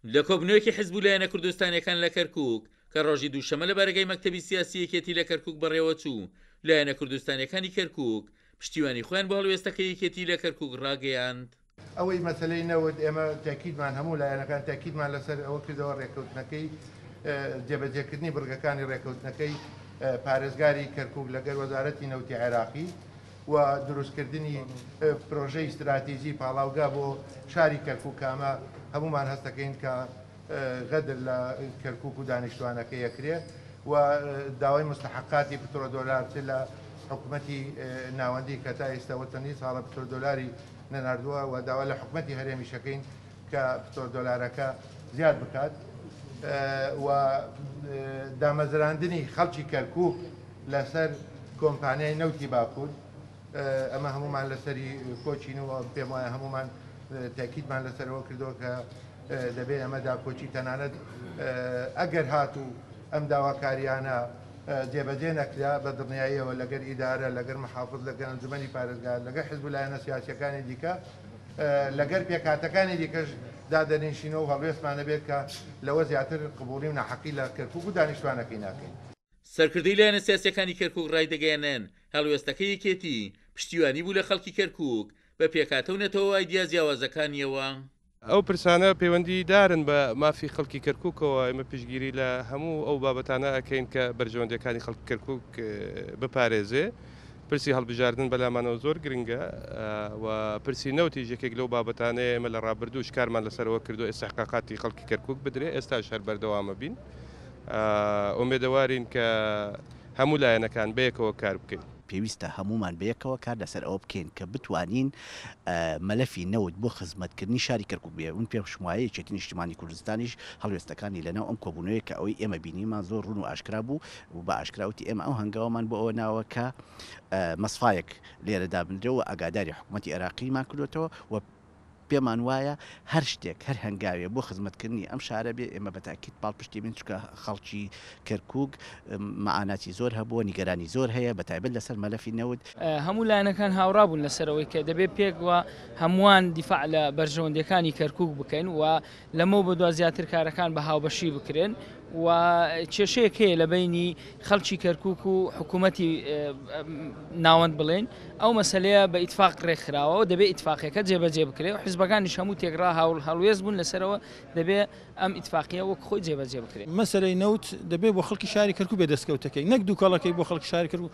لە کۆبنەوەیەکی حیزب و لایەنە کوردستانیەکان لە کەرکووک کە ڕۆژی دووشەمە لە بەرەگەی مەکتەبی سیاسی یەکێتی لە کەرکووک بەڕێوە چوو، لایەنە کوردستانیەکانی کەرکووک پشتیوانی خۆیان بە هەڵوێستەکە یەکێتی لە کەرکووک ڕاگەیاند. ئەوەی مەسلەی نەوت ئێمە تاکیدمان هەموو لایەنەکان تاکیدمان لەسەر ئەوە کردەوە ڕێکەوتنەکەی جێبەجێکردنی بڕگەکانی ڕێکەوتنەکەی پارێزگاری کەرکووک لەگەر وەزارەتی نەوتی عێراقی و دروستکردنی پرۆژەی استراتیژی پاڵاوگا بۆ شاری کەرکووکامە هەمومان هەستەکەین کە غەدر لە کەرکووک و دانیشتوانەکە یەکرێ و داوای مستحقاتی پترۆدۆلار لە حکوومەتی ناوەندی کە تا ئێستاوە تەنی ساڵە پترۆدۆلاری نەناردووە و داوا لە حکوومەتی هەرێمیشەکەین کە پترۆدۆلارەکە زیاد بکات و دامەزراندنی خەڵکی کەرکووک لەسەر کۆمپانیای نەوتی باکوور ئەمە هەمومان لەسەری کۆچین و پێم وایە هەمومان تاکیدمان لەسەرەوە کردەوە کە دەبێت ئەمەدا کۆچی تەنانەت ئەگەر هاتوو ئەم داواکاریانە جێبەجێ نەکرا بە دڵنیاییەوە لەگەر ئیدارە لەگەر محافظ لەگەر ئەنجومەنی پارێزگار لەگەر حیزب و لایەنە سیاسیەکانی دیکە لەگەر پێکهاتەکانی دیکەش دادەنیشینەوە هەڵوێستمانە بێت کە لەوە زیاتر قبوڵی و نەحەقی لە کەرکووک و دانیشتوانەکەی ناکەین. سەرکردەی لایەنە سیاسیەکانی کەرکووک ڕایدەگەیەنن هەڵوێستەکە یەکێتی پشتیوانی بوو لە خەڵکی کەرکووک بە پێکهاتە و نەتەوە ئایدیا جیاوازەکانیەوە. ئەو پرسانە پەیوەندی دارن بە مافی خەڵکی کەرکووکەوە ئێمە پشگیری لە هەموو ئەو بابەتانە ئەەکەین کە بەرژەوەندەکانی خەڵکی کەرکووک بپارێزێ. پرسی هەڵبژاردن بەلامانەوە زۆر گرنگە و پرسی نەوتی یەکێک لەو بابەتانەیە ئێمە لە ڕابردوو شکارمان لەسەرەوە کردو ئێستحقاقاتی خەڵکی کەرکووک بدرێ ئێستاش هەر بەردەوامە بین. ئومێدەوارین کە هەموو لایەنەکان بەیەکەوە کار بکەین. پێویستە هەمومان بەیەکەوە کار لەسەر ئەوە بکەین کە بتوانین مەلەفی نەوت بۆ خزمەتکردنی شاری کەرکووک بێ اون پێم شمایە یەکێتی نیشتیمانی کوردستانیش هەڵوێستەکانی لەناو ئەم کۆبوونەوەی کە ئەوەی ئێمە بینیمان زۆر ڕوون و ئاشکرا بوو و بە ئاشکراوتی ئێمە ئەو هەنگاومان بۆ ئەوە ناوە کە مەسفایەک لێرەدا بنرەوە ئاگاداری حکوومەتی عێراقیمان کردوێتەوە و پێمان وایە هەر شتێک هەر هەنگاوێ بۆ خزمەتکردنی ئەم شارە بێ ئێمە بە تاکید پاڵپشتی بین چکە خەڵکی کەرکووک مەعاناتی زۆر هەبووە نیگەرانی زۆر هەیە بە تایبەت لەسەر مەلەفی نەوت. هەموو لایەنەکان هاوڕابوون لەسەرەوەی کە دەبێت پێکوە هەمووان دیفاع لە بەرژەوەندەکانی کەرکووک بکەین و لەمە بە دو زیاتر کارەکان بە هاوبەشی بکرێن و کێشەیەک هەیە لە بینی خەڵکی کەرکووک و حکوومەتی ناوەند بڵێن ئەو مەسەلەیە بە ئیتفاق ڕێکخراوە و دەبێت ئیتفاقیەکە جێبەجێ بکرێت و حیزبەکانیش هەموو تێکرا هەڵوێست بوون لەسەرەوە دەبێت ئەم ئیتفاقیە وەک خۆی جێبەجێ بکرێت. مەسەلەی نەوت دەبێت بۆ خەڵکی شاری کەرکووک بێ دەستکەوتەکەی نەک دووکەڵەکەی بۆ خەڵکی شاری کەرکووک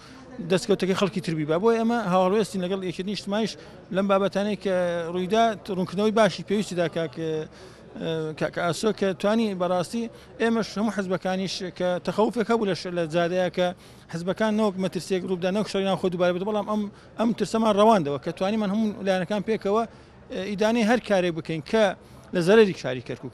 دەستکەوتەکەی خەڵکی تربی بە بۆی ئەمە هاوڵێستی لەگەڵ یەکێتی نیشتیمانیش لەم بابەتانەی کە ڕوویدا ڕوونکردنەوەی باشی پێویستیدا کە ئاسۆ کە توانی بەڕاستی ئێمەش هەموو حزبەکانیش کە تەخەوفێک هەبوو لە زادەیە کە حزبەکان نەوەک مەترسێک ڕووبدا نەوەک شەڕیان خۆ دووبارە بێت بەڵام ئەم ترسەمان ڕەواندەوە کە توانیمان هەموو لایەنەکان پێکەوە ئیدانەی هەر کارێک بکەین کە لە زەرەری شاری کەرکووک.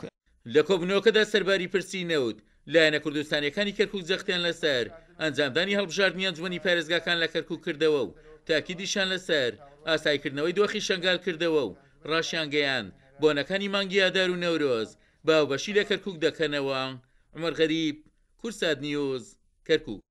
لە کۆبنەوەکەدا سەرباری پرسی نەوت لایەنە کوردستانیەکانی کەرکووک جەختیان لەسەر ئەنجامدانی هەڵبژاردننی ئەنجومەنی پارێزگاکان لە کەرکووک کردەوە و تاکیدیشان لەسەر ئاسایکردنەوەی دۆخی شەنگال کردەوە و ڕاشیان گەیان بۆنەکانی مانگی ئادار و نەورۆز باوبەشی لە کەرکووک دەکەنەوە. عومەر غەریب، کورسات نیوز، کەرکووک.